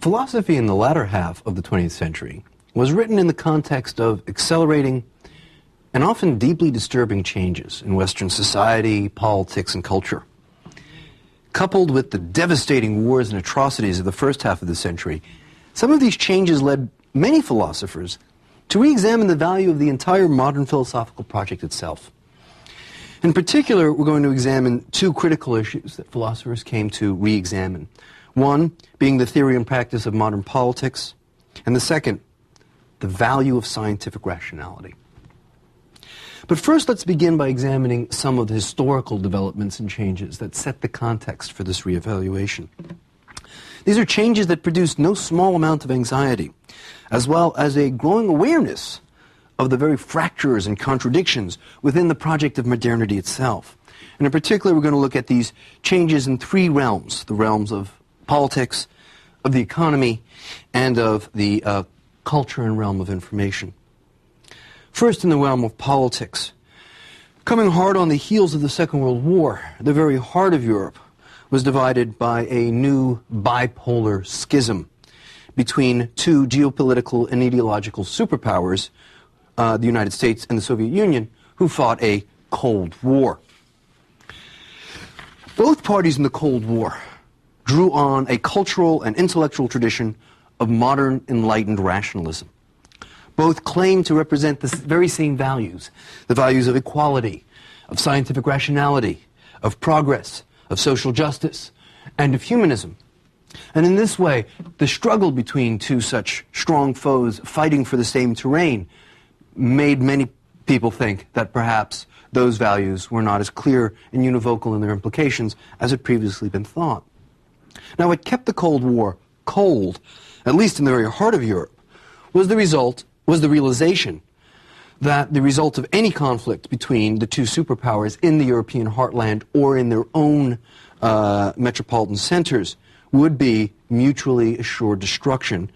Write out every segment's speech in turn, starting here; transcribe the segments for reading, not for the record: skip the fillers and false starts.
Philosophy in the latter half of the 20th century was written in the context of accelerating and often deeply disturbing changes in Western society, politics, and culture. Coupled with the devastating wars and atrocities of the first half of the century, some of these changes led many philosophers to re-examine the value of the entire modern philosophical project itself. In particular, we're going to examine two critical issues that philosophers came to re-examine. One being the theory and practice of modern politics, and the second, the value of scientific rationality. But first, let's begin by examining some of the historical developments and changes that set the context for this reevaluation. These are changes that produced no small amount of anxiety, as well as a growing awareness of the very fractures and contradictions within the project of modernity itself. And in particular, we're going to look at these changes in three realms: the realms of politics, of the economy, and of the culture and realm of information. First, in the realm of politics. Coming hard on the heels of the Second World War, the very heart of Europe was divided by a new bipolar schism between two geopolitical and ideological superpowers, the United States and the Soviet Union, who fought a Cold War. Both parties in the Cold War drew on a cultural and intellectual tradition of modern enlightened rationalism. Both claim to represent the very same values, the values of equality, of scientific rationality, of progress, of social justice, and of humanism. And in this way, the struggle between two such strong foes fighting for the same terrain made many people think that perhaps those values were not as clear and univocal in their implications as had previously been thought. Now, what kept the Cold War cold, at least in the very heart of Europe, was the realization that the result of any conflict between the two superpowers in the European heartland or in their own metropolitan centers would be mutually assured destruction,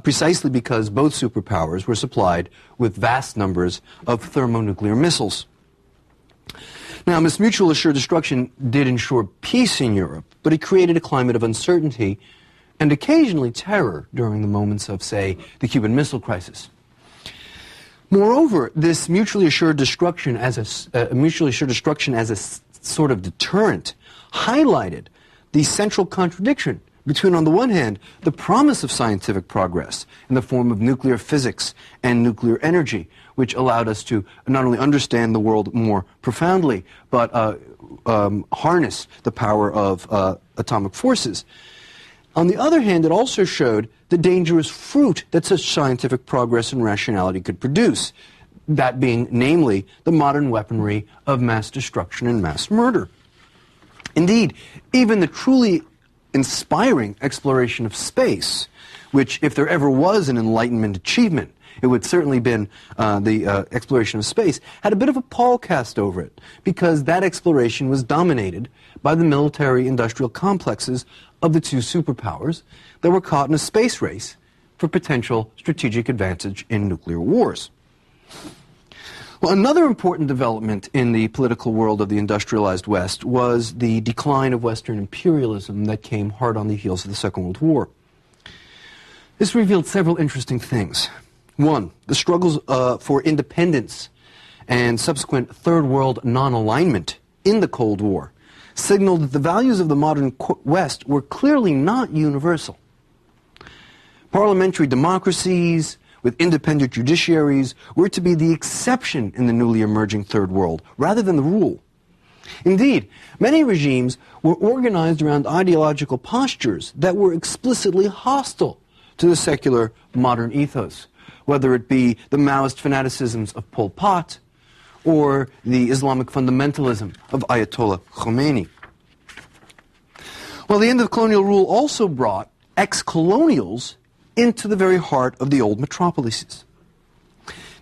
precisely because both superpowers were supplied with vast numbers of thermonuclear missiles. Now, this mutual assured destruction did ensure peace in Europe, but it created a climate of uncertainty and occasionally terror during the moments of, say, the Cuban Missile Crisis. Moreover, this mutually assured destruction as a sort of deterrent highlighted the central contradiction between, on the one hand, the promise of scientific progress in the form of nuclear physics and nuclear energy, which allowed us to not only understand the world more profoundly, but harness the power of atomic forces. On the other hand, it also showed the dangerous fruit that such scientific progress and rationality could produce, that being, namely, the modern weaponry of mass destruction and mass murder. Indeed, even the truly inspiring exploration of space, which, if there ever was an Enlightenment achievement, it would certainly have been the exploration of space, had a bit of a pall cast over it, because that exploration was dominated by the military-industrial complexes of the two superpowers that were caught in a space race for potential strategic advantage in nuclear wars. Well, another important development in the political world of the industrialized West was the decline of Western imperialism that came hard on the heels of the Second World War. This revealed several interesting things. One, the struggles for independence and subsequent Third World non-alignment in the Cold War signaled that the values of the modern West were clearly not universal. Parliamentary democracies with independent judiciaries were to be the exception in the newly emerging Third World, rather than the rule. Indeed, many regimes were organized around ideological postures that were explicitly hostile to the secular modern ethos, whether it be the Maoist fanaticisms of Pol Pot or the Islamic fundamentalism of Ayatollah Khomeini. Well, the end of colonial rule also brought ex-colonials into the very heart of the old metropolises.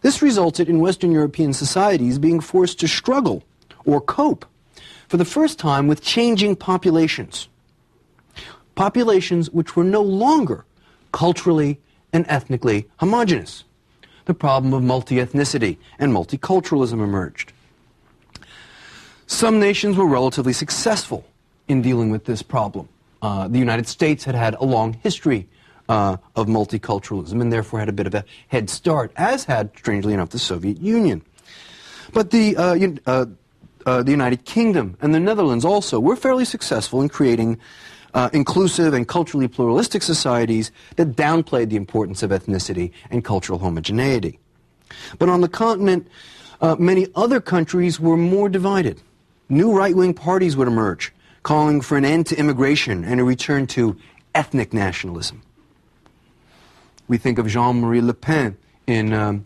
This resulted in Western European societies being forced to struggle or cope for the first time with changing populations. Populations which were no longer culturally and ethnically homogeneous. The problem of multi-ethnicity and multiculturalism emerged. Some nations were relatively successful in dealing with this problem. The United States had had a long history of multiculturalism and therefore had a bit of a head start, as had, strangely enough, the Soviet Union. But the United Kingdom and the Netherlands also were fairly successful in creating inclusive and culturally pluralistic societies that downplayed the importance of ethnicity and cultural homogeneity. But on the continent, many other countries were more divided. New right-wing parties would emerge, calling for an end to immigration and a return to ethnic nationalism. We think of Jean-Marie Le Pen in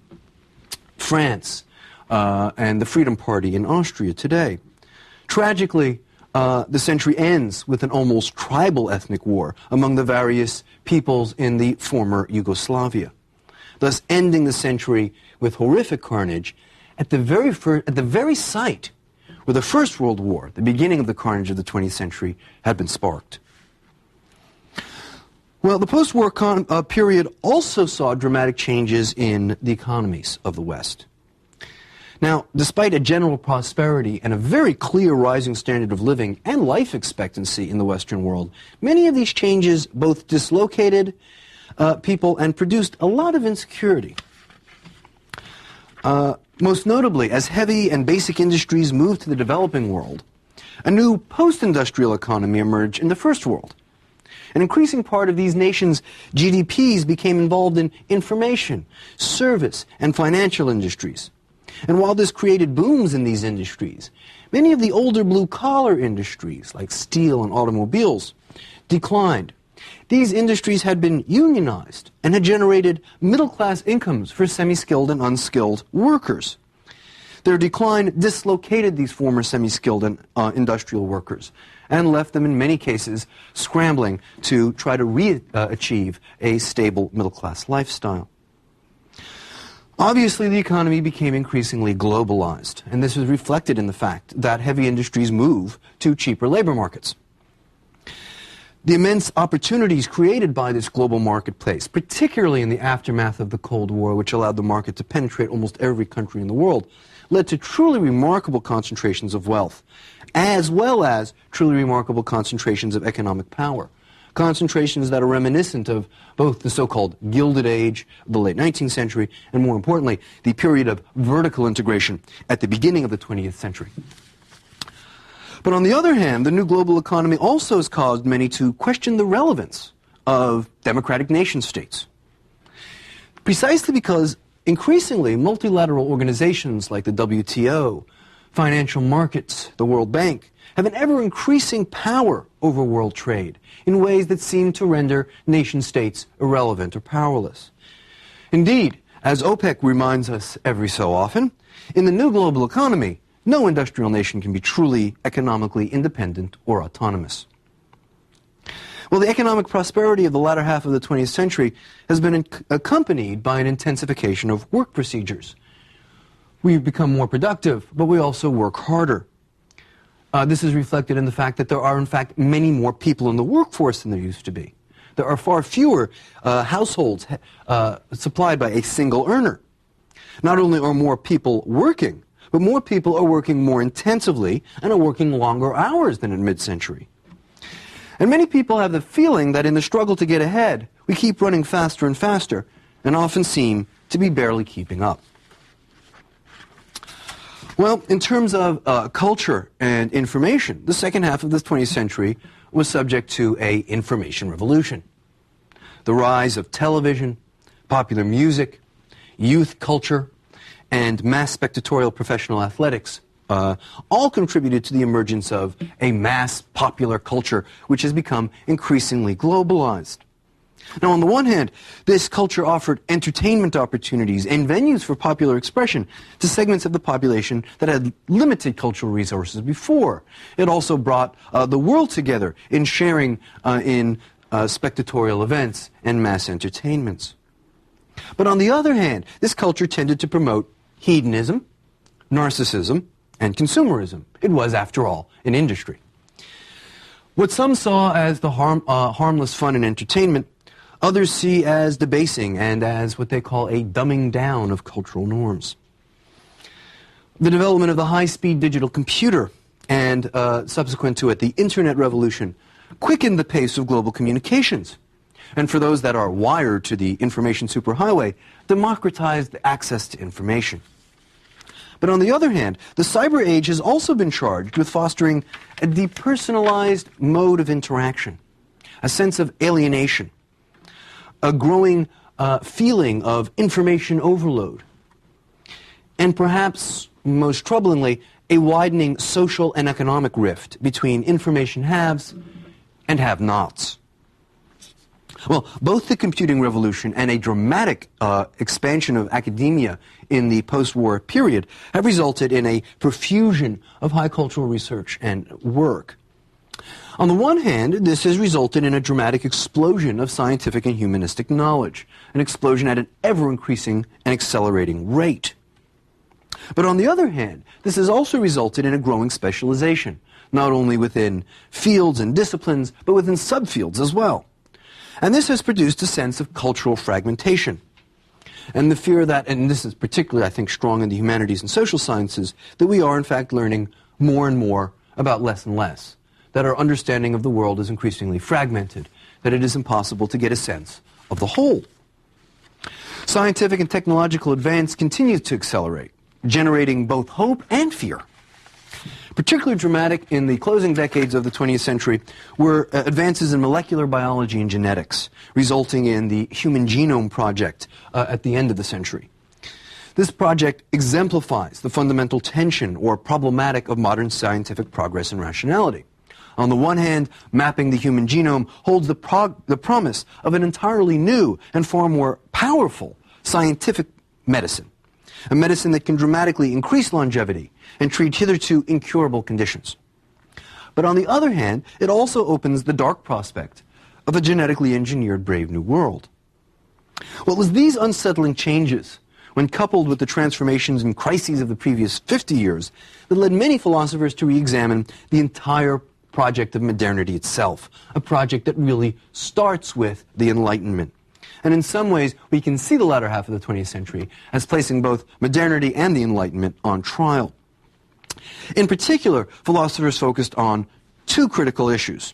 France and the Freedom Party in Austria today. Tragically, the century ends with an almost tribal ethnic war among the various peoples in the former Yugoslavia, thus ending the century with horrific carnage at the very site where the First World War, the beginning of the carnage of the 20th century, had been sparked. Well, the post-war period also saw dramatic changes in the economies of the West. Now, despite a general prosperity and a very clear rising standard of living and life expectancy in the Western world, many of these changes both dislocated people and produced a lot of insecurity. Most notably, as heavy and basic industries moved to the developing world, a new post-industrial economy emerged in the First World. An increasing part of these nations' GDPs became involved in information, service, and financial industries. And while this created booms in these industries, many of the older blue-collar industries, like steel and automobiles, declined. These industries had been unionized and had generated middle-class incomes for semi-skilled and unskilled workers. Their decline dislocated these former semi-skilled and industrial workers and left them in many cases scrambling to try to achieve a stable middle-class lifestyle. Obviously, the economy became increasingly globalized, and this is reflected in the fact that heavy industries move to cheaper labor markets. The immense opportunities created by this global marketplace, particularly in the aftermath of the Cold War, which allowed the market to penetrate almost every country in the world, led to truly remarkable concentrations of wealth, as well as truly remarkable concentrations of economic power. Concentrations that are reminiscent of both the so-called Gilded Age of the late 19th century and, more importantly, the period of vertical integration at the beginning of the 20th century. But on the other hand, the new global economy also has caused many to question the relevance of democratic nation-states. Precisely because increasingly multilateral organizations like the WTO, financial markets, the World Bank, have an ever-increasing power over world trade in ways that seem to render nation-states irrelevant or powerless. Indeed, as OPEC reminds us every so often, in the new global economy, no industrial nation can be truly economically independent or autonomous. Well, the economic prosperity of the latter half of the 20th century has been accompanied by an intensification of work procedures. We've become more productive, but we also work harder. This is reflected in the fact that there are, in fact, many more people in the workforce than there used to be. There are far fewer households supplied by a single earner. Not only are more people working, but more people are working more intensively and are working longer hours than in mid-century. And many people have the feeling that in the struggle to get ahead, we keep running faster and faster and often seem to be barely keeping up. Well, in terms of culture and information, the second half of the 20th century was subject to an information revolution. The rise of television, popular music, youth culture, and mass spectatorial professional athletics all contributed to the emergence of a mass popular culture which has become increasingly globalized. Now, on the one hand, this culture offered entertainment opportunities and venues for popular expression to segments of the population that had limited cultural resources before. It also brought the world together in sharing in spectatorial events and mass entertainments. But on the other hand, this culture tended to promote hedonism, narcissism, and consumerism. It was, after all, an industry. What some saw as the harmless fun and entertainment, others see as debasing and as what they call a dumbing down of cultural norms. The development of the high-speed digital computer and, subsequent to it, the Internet revolution quickened the pace of global communications, and for those that are wired to the information superhighway, democratized access to information. But on the other hand, the cyber age has also been charged with fostering a depersonalized mode of interaction, a sense of alienation, a growing feeling of information overload, and perhaps most troublingly, a widening social and economic rift between information haves and have-nots. Well, both the computing revolution and a dramatic expansion of academia in the post-war period have resulted in a profusion of high cultural research and work. On the one hand, this has resulted in a dramatic explosion of scientific and humanistic knowledge, an explosion at an ever-increasing and accelerating rate. But on the other hand, this has also resulted in a growing specialization, not only within fields and disciplines, but within subfields as well. And this has produced a sense of cultural fragmentation. And the fear that, and this is particularly, I think, strong in the humanities and social sciences, that we are, in fact, learning more and more about less and less, that our understanding of the world is increasingly fragmented, that it is impossible to get a sense of the whole. Scientific and technological advance continues to accelerate, generating both hope and fear. Particularly dramatic in the closing decades of the 20th century were advances in molecular biology and genetics, resulting in the Human Genome Project at the end of the century. This project exemplifies the fundamental tension or problematic of modern scientific progress and rationality. On the one hand, mapping the human genome holds the promise of an entirely new and far more powerful scientific medicine, a medicine that can dramatically increase longevity and treat hitherto incurable conditions. But on the other hand, it also opens the dark prospect of a genetically engineered brave new world. Well, it was these unsettling changes, when coupled with the transformations and crises of the previous 50 years, that led many philosophers to re-examine the entire project of modernity itself, a project that really starts with the Enlightenment. And in some ways, we can see the latter half of the 20th century as placing both modernity and the Enlightenment on trial. In particular, philosophers focused on two critical issues,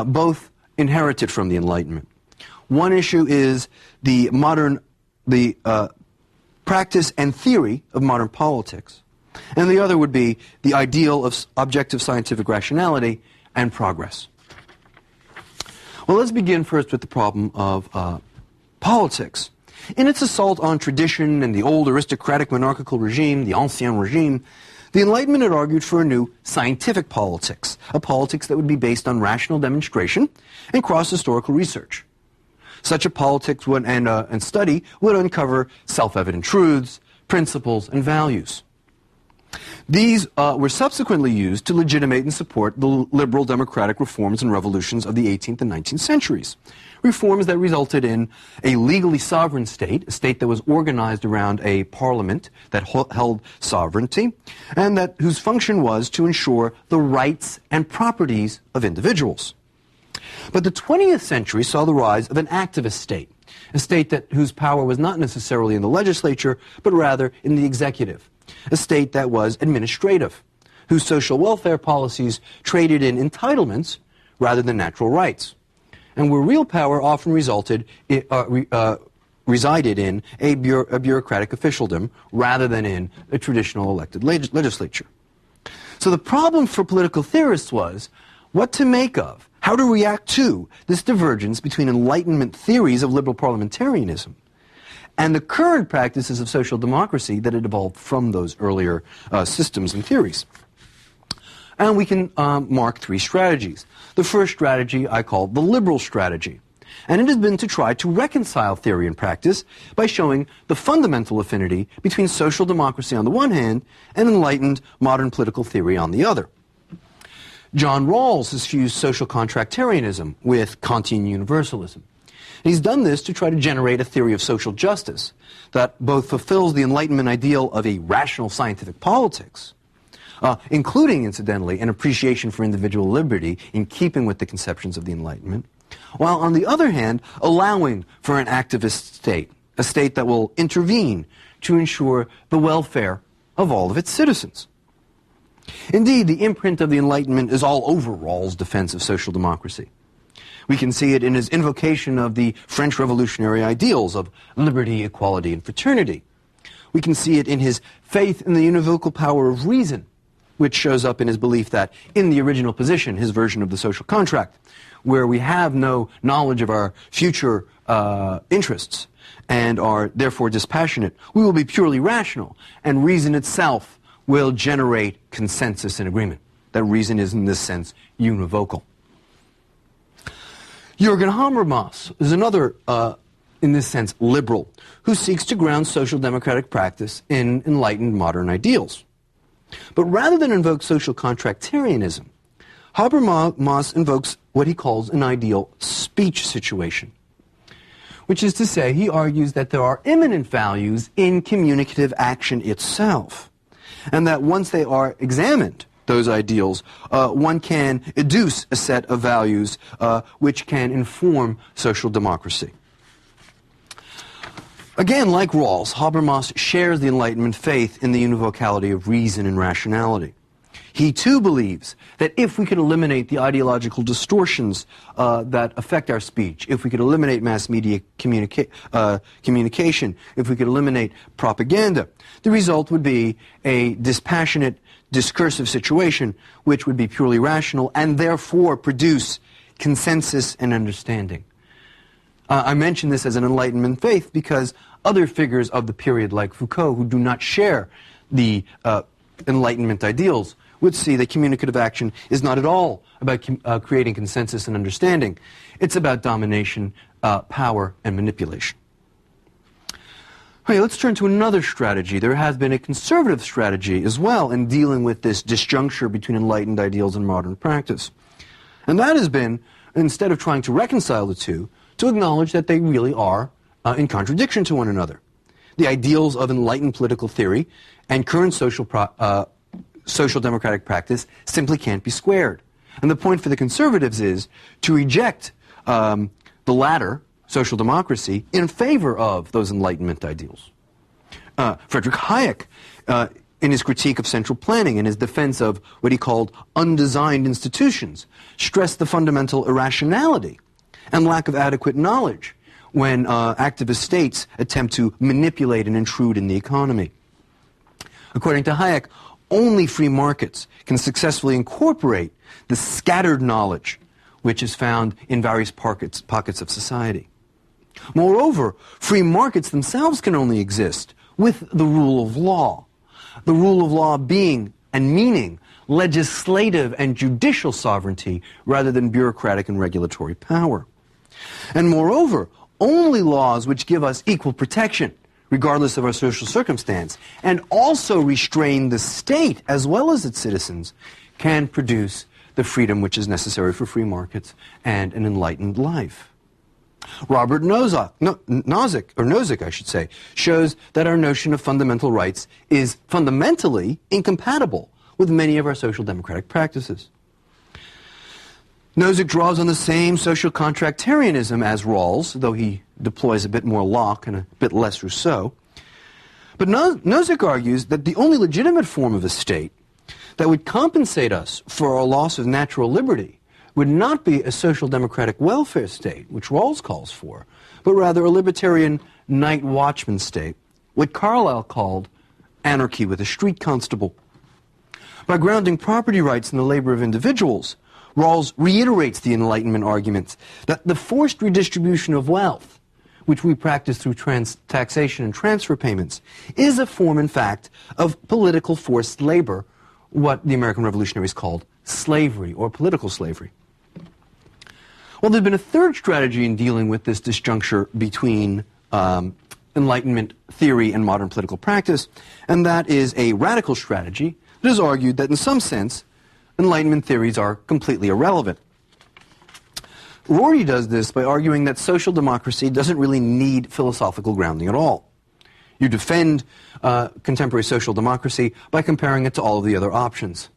both inherited from the Enlightenment. One issue is the practice and theory of modern politics, and the other would be the ideal of objective scientific rationality and progress. Well, let's begin first with the problem of politics. In its assault on tradition and the old aristocratic monarchical regime, the Ancien Régime, the Enlightenment had argued for a new scientific politics, a politics that would be based on rational demonstration and cross-historical research. Such a politics and study would uncover self-evident truths, principles, and values. These were subsequently used to legitimate and support the liberal democratic reforms and revolutions of the 18th and 19th centuries. Reforms that resulted in a legally sovereign state, a state that was organized around a parliament that held sovereignty, and whose function was to ensure the rights and properties of individuals. But the 20th century saw the rise of an activist state, a state whose power was not necessarily in the legislature, but rather in the executive, a state that was administrative, whose social welfare policies traded in entitlements rather than natural rights, and where real power often resided in a bureaucratic officialdom rather than in a traditional elected legislature. So the problem for political theorists was what to make of, how to react to this divergence between Enlightenment theories of liberal parliamentarism and the current practices of social democracy that had evolved from those earlier systems and theories. And we can mark three strategies. The first strategy I call the liberal strategy. And it has been to try to reconcile theory and practice by showing the fundamental affinity between social democracy on the one hand and enlightened modern political theory on the other. John Rawls has fused social contractarianism with Kantian universalism. And he's done this to try to generate a theory of social justice that both fulfills the Enlightenment ideal of a rational scientific politics, including, incidentally, an appreciation for individual liberty in keeping with the conceptions of the Enlightenment, while on the other hand, allowing for an activist state, a state that will intervene to ensure the welfare of all of its citizens. Indeed, the imprint of the Enlightenment is all over Rawls' defense of social democracy. We can see it in his invocation of the French revolutionary ideals of liberty, equality, and fraternity. We can see it in his faith in the univocal power of reason, which shows up in his belief that in the original position, his version of the social contract, where we have no knowledge of our future interests and are therefore dispassionate, we will be purely rational, and reason itself will generate consensus and agreement. That reason is, in this sense, univocal. Jürgen Habermas is another, in this sense, liberal, who seeks to ground social democratic practice in enlightened modern ideals. But rather than invoke social contractarianism, Habermas invokes what he calls an ideal speech situation, which is to say, he argues that there are immanent values in communicative action itself, and that once they are examined, those ideals, one can educe a set of values which can inform social democracy. Again, like Rawls, Habermas shares the Enlightenment faith in the univocality of reason and rationality. He too believes that if we could eliminate the ideological distortions that affect our speech, if we could eliminate mass media communication, if we could eliminate propaganda, the result would be a dispassionate, discursive situation which would be purely rational and therefore produce consensus and understanding. I mention this as an Enlightenment faith because other figures of the period like Foucault, who do not share the Enlightenment ideals, would see that communicative action is not at all about creating consensus and understanding. It's about domination, power, and manipulation. Okay, let's turn to another strategy. There has been a conservative strategy as well in dealing with this disjuncture between enlightened ideals and modern practice. And that has been, instead of trying to reconcile the two, to acknowledge that they really are in contradiction to one another. The ideals of enlightened political theory and current social democratic practice simply can't be squared. And the point for the conservatives is to reject the latter, social democracy, in favor of those Enlightenment ideals. Friedrich Hayek, in his critique of central planning and his defense of what he called undesigned institutions, stressed the fundamental irrationality and lack of adequate knowledge when activist states attempt to manipulate and intrude in the economy. According to Hayek, only free markets can successfully incorporate the scattered knowledge which is found in various pockets of society. Moreover, free markets themselves can only exist with the rule of law. The rule of law being and meaning legislative and judicial sovereignty rather than bureaucratic and regulatory power. And moreover, only laws which give us equal protection, regardless of our social circumstance, and also restrain the state as well as its citizens, can produce the freedom which is necessary for free markets and an enlightened life. Robert Nozick, I should say, shows that our notion of fundamental rights is fundamentally incompatible with many of our social democratic practices. Nozick draws on the same social contractarianism as Rawls, though he deploys a bit more Locke and a bit less Rousseau. But Nozick argues that the only legitimate form of a state that would compensate us for our loss of natural liberty would not be a social democratic welfare state, which Rawls calls for, but rather a libertarian night watchman state, what Carlyle called anarchy with a street constable. By grounding property rights in the labor of individuals, Rawls reiterates the Enlightenment arguments that the forced redistribution of wealth, which we practice through taxation and transfer payments, is a form, in fact, of political forced labor, what the American revolutionaries called slavery or political slavery. Well, there's been a third strategy in dealing with this disjuncture between Enlightenment theory and modern political practice, and that is a radical strategy that has argued that in some sense Enlightenment theories are completely irrelevant. Rorty does this by arguing that social democracy doesn't really need philosophical grounding at all. You defend contemporary social democracy by comparing it to all of the other options.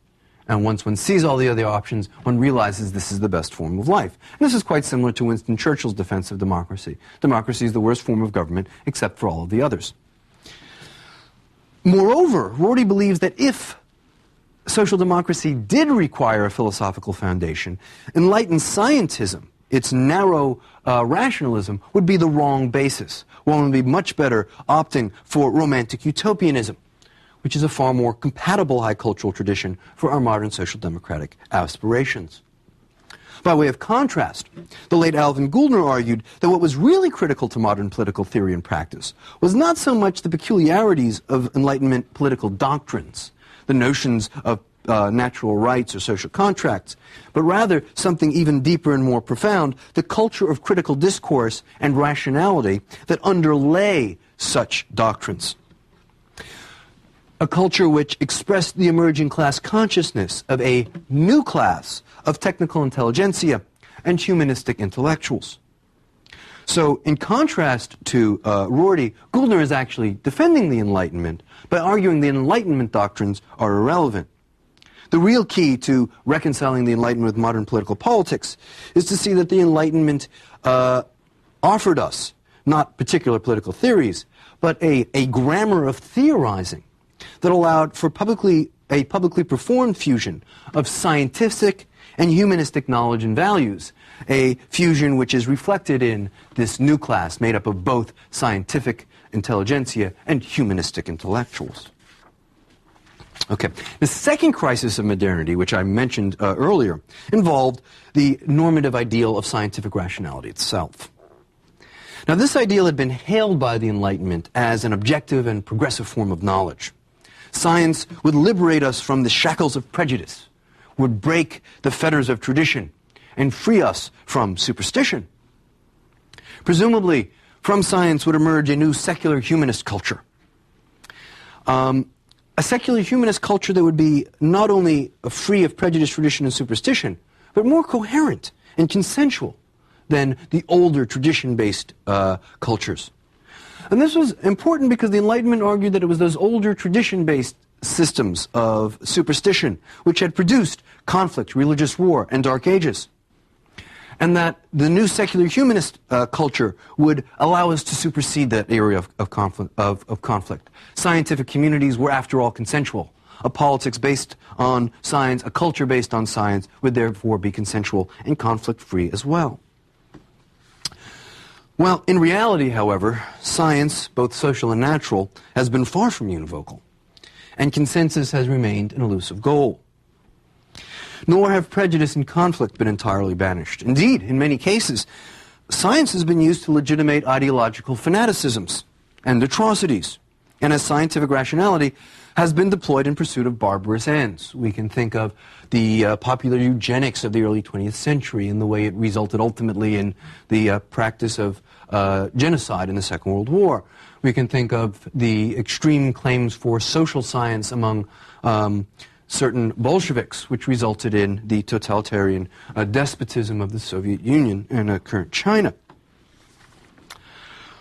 And once one sees all the other options, one realizes this is the best form of life. And this is quite similar to Winston Churchill's defense of democracy. Democracy is the worst form of government except for all of the others. Moreover, Rorty believes that if social democracy did require a philosophical foundation, enlightened scientism, its narrow rationalism, would be the wrong basis. One would be much better opting for romantic utopianism, which is a far more compatible high cultural tradition for our modern social democratic aspirations. By way of contrast, the late Alvin Gouldner argued that what was really critical to modern political theory and practice was not so much the peculiarities of Enlightenment political doctrines, the notions of natural rights or social contracts, but rather something even deeper and more profound, the culture of critical discourse and rationality that underlay such doctrines. A culture which expressed the emerging class consciousness of a new class of technical intelligentsia and humanistic intellectuals. So, in contrast to Rorty, Gouldner is actually defending the Enlightenment by arguing the Enlightenment doctrines are irrelevant. The real key to reconciling the Enlightenment with modern political politics is to see that the Enlightenment offered us not particular political theories, but a grammar of theorizing that allowed for a publicly performed fusion of scientific and humanistic knowledge and values, a fusion which is reflected in this new class made up of both scientific intelligentsia and humanistic intellectuals. Okay. The second crisis of modernity, which I mentioned earlier, involved the normative ideal of scientific rationality itself. Now, this ideal had been hailed by the Enlightenment as an objective and progressive form of knowledge. Science would liberate us from the shackles of prejudice, would break the fetters of tradition, and free us from superstition. Presumably, from science would emerge a new secular humanist culture. A secular humanist culture that would be not only free of prejudice, tradition, and superstition, but more coherent and consensual than the older tradition-based cultures. And this was important because the Enlightenment argued that it was those older tradition-based systems of superstition which had produced conflict, religious war, and dark ages. And that the new secular humanist culture would allow us to supersede that area of conflict. Scientific communities were, after all, consensual. A politics based on science, a culture based on science, would therefore be consensual and conflict-free as well. Well, in reality, however, science, both social and natural, has been far from univocal, and consensus has remained an elusive goal. Nor have prejudice and conflict been entirely banished. Indeed, in many cases, science has been used to legitimate ideological fanaticisms and atrocities, and as scientific rationality has been deployed in pursuit of barbarous ends. We can think of the popular eugenics of the early 20th century and the way it resulted ultimately in the practice of genocide in the Second World War. We can think of the extreme claims for social science among certain Bolsheviks, which resulted in the totalitarian despotism of the Soviet Union and current China.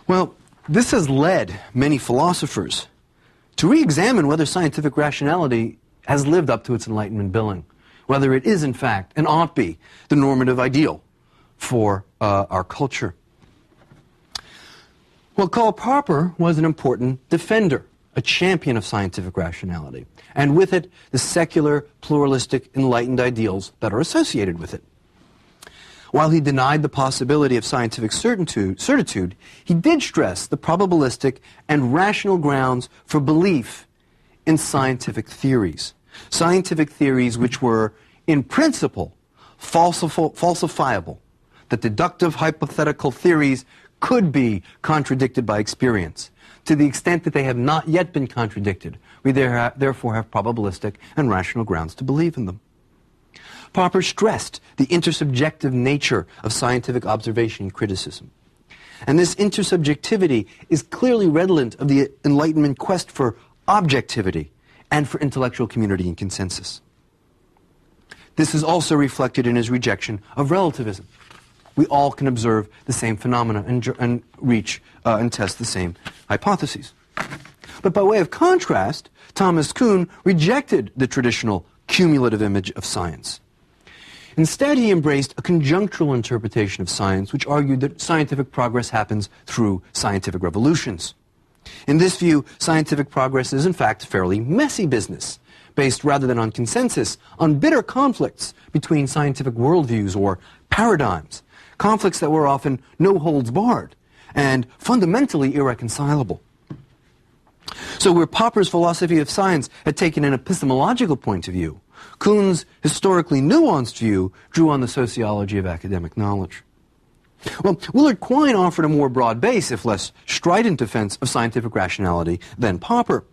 Well, this has led many philosophers to re-examine whether scientific rationality has lived up to its Enlightenment billing, whether it is, in fact, and ought be, the normative ideal for our culture. Well, Karl Popper was an important defender, a champion of scientific rationality, and with it, the secular, pluralistic, enlightened ideals that are associated with it. While he denied the possibility of scientific certitude, he did stress the probabilistic and rational grounds for belief in scientific theories which were, in principle, falsifiable, that deductive hypothetical theories could be contradicted by experience. To the extent that they have not yet been contradicted, we therefore have probabilistic and rational grounds to believe in them. Popper stressed the intersubjective nature of scientific observation and criticism. And this intersubjectivity is clearly redolent of the Enlightenment quest for objectivity and for intellectual community and consensus. This is also reflected in his rejection of relativism. We all can observe the same phenomena and reach and test the same hypotheses. But by way of contrast, Thomas Kuhn rejected the traditional cumulative image of science. Instead, he embraced a conjunctural interpretation of science, which argued that scientific progress happens through scientific revolutions. In this view, scientific progress is, in fact, fairly messy business, based rather than on consensus, on bitter conflicts between scientific worldviews or paradigms, conflicts that were often no holds barred and fundamentally irreconcilable. So where Popper's philosophy of science had taken an epistemological point of view, Kuhn's historically nuanced view drew on the sociology of academic knowledge. Well, Willard Quine offered a more broad base, if less strident defense of scientific rationality than Popper.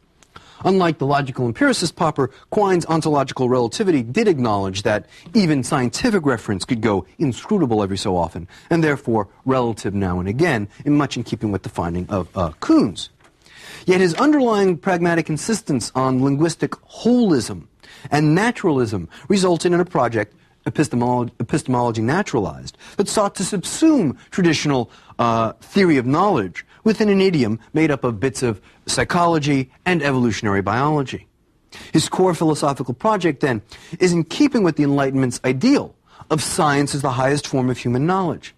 Unlike the logical empiricist Popper, Quine's ontological relativity did acknowledge that even scientific reference could go inscrutable every so often, and therefore relative now and again, much in keeping with the finding of Kuhn's. Yet his underlying pragmatic insistence on linguistic holism and naturalism resulted in a project, epistemology naturalized, that sought to subsume traditional theory of knowledge within an idiom made up of bits of psychology and evolutionary biology. His core philosophical project, then, is in keeping with the Enlightenment's ideal of science as the highest form of human knowledge.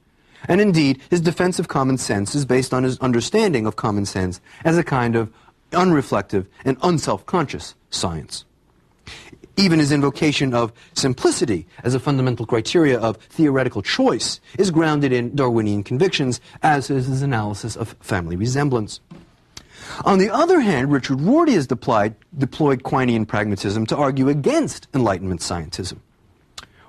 And indeed, his defense of common sense is based on his understanding of common sense as a kind of unreflective and unself-conscious science. Even his invocation of simplicity as a fundamental criteria of theoretical choice is grounded in Darwinian convictions, as is his analysis of family resemblance. On the other hand, Richard Rorty has deployed Quinean pragmatism to argue against Enlightenment scientism.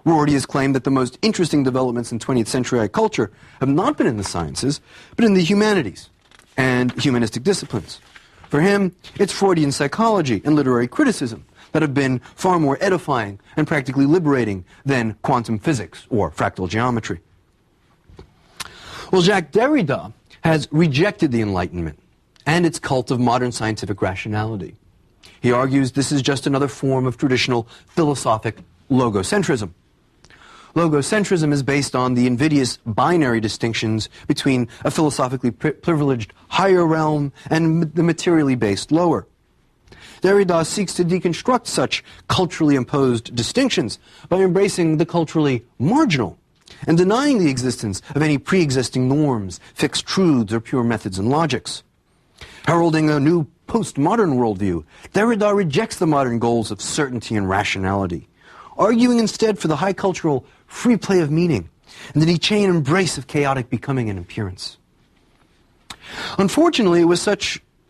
Rorty has claimed that the most interesting developments in 20th century culture have not been in the sciences, but in the humanities and humanistic disciplines. For him, it's Freudian psychology and literary criticism that have been far more edifying and practically liberating than quantum physics or fractal geometry. Well, Jacques Derrida has rejected the Enlightenment and its cult of modern scientific rationality. He argues this is just another form of traditional philosophic logocentrism. Logocentrism is based on the invidious binary distinctions between a philosophically privileged higher realm and the materially based lower. Derrida seeks to deconstruct such culturally imposed distinctions by embracing the culturally marginal and denying the existence of any pre-existing norms, fixed truths, or pure methods and logics. Heralding a new postmodern worldview, Derrida rejects the modern goals of certainty and rationality, arguing instead for the high cultural free play of meaning and the Nietzschean embrace of chaotic becoming and appearance. Unfortunately, it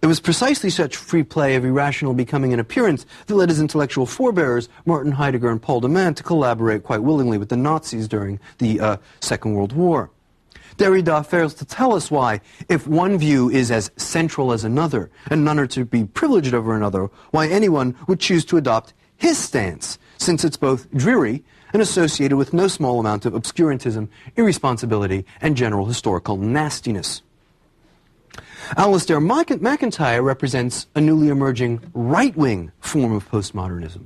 was precisely such free play of irrational becoming and appearance that led his intellectual forebears, Martin Heidegger and Paul de Man, to collaborate quite willingly with the Nazis during the Second World War. Derrida fails to tell us why, if one view is as central as another, and none are to be privileged over another, why anyone would choose to adopt his stance, since it's both dreary and associated with no small amount of obscurantism, irresponsibility, and general historical nastiness. Alasdair MacIntyre represents a newly emerging right-wing form of postmodernism.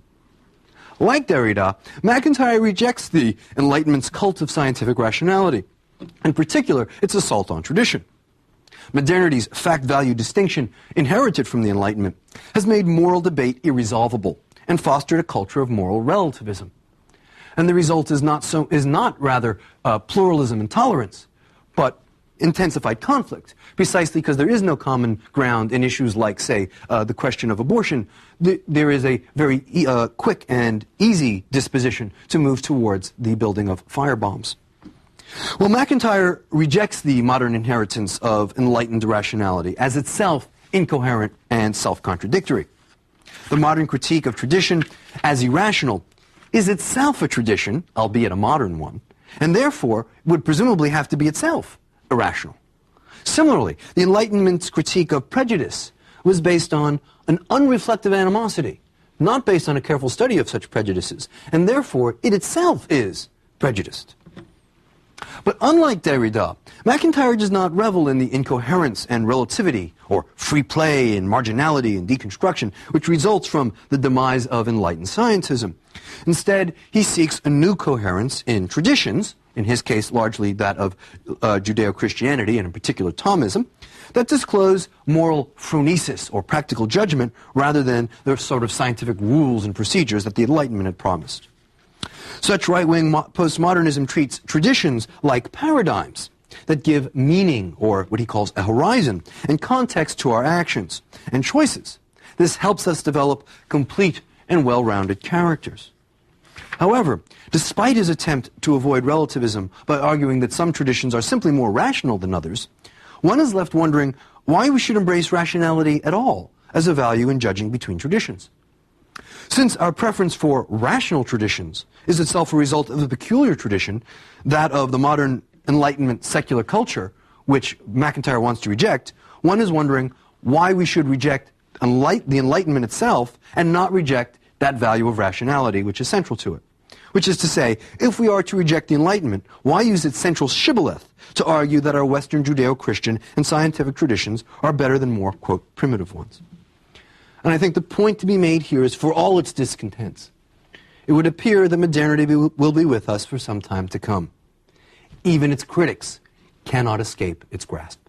Like Derrida, MacIntyre rejects the Enlightenment's cult of scientific rationality, in particular, its assault on tradition. Modernity's fact-value distinction, inherited from the Enlightenment, has made moral debate irresolvable and fostered a culture of moral relativism. And the result is not pluralism and tolerance, but intensified conflict, precisely because there is no common ground in issues like, say, the question of abortion. There is a very quick and easy disposition to move towards the building of firebombs. Well, MacIntyre rejects the modern inheritance of enlightened rationality as itself incoherent and self-contradictory. The modern critique of tradition as irrational is itself a tradition, albeit a modern one, and therefore would presumably have to be itself irrational. Similarly, the Enlightenment's critique of prejudice was based on an unreflective animosity, not based on a careful study of such prejudices, and therefore it itself is prejudiced. But unlike Derrida, MacIntyre does not revel in the incoherence and relativity, or free play and marginality and deconstruction, which results from the demise of enlightened scientism. Instead, he seeks a new coherence in traditions, in his case largely that of Judeo-Christianity, and in particular Thomism, that disclose moral phronesis or practical judgment rather than the sort of scientific rules and procedures that the Enlightenment had promised. Such right-wing postmodernism treats traditions like paradigms that give meaning, or what he calls a horizon, and context to our actions and choices. This helps us develop complete and well-rounded characters. However, despite his attempt to avoid relativism by arguing that some traditions are simply more rational than others, one is left wondering why we should embrace rationality at all as a value in judging between traditions. Since our preference for rational traditions is itself a result of a peculiar tradition, that of the modern Enlightenment secular culture, which MacIntyre wants to reject, one is wondering why we should reject the Enlightenment itself and not reject that value of rationality which is central to it. Which is to say, if we are to reject the Enlightenment, why use its central shibboleth to argue that our Western Judeo-Christian and scientific traditions are better than more, quote, primitive ones? And I think the point to be made here is, for all its discontents, it would appear that modernity will be with us for some time to come. Even its critics cannot escape its grasp.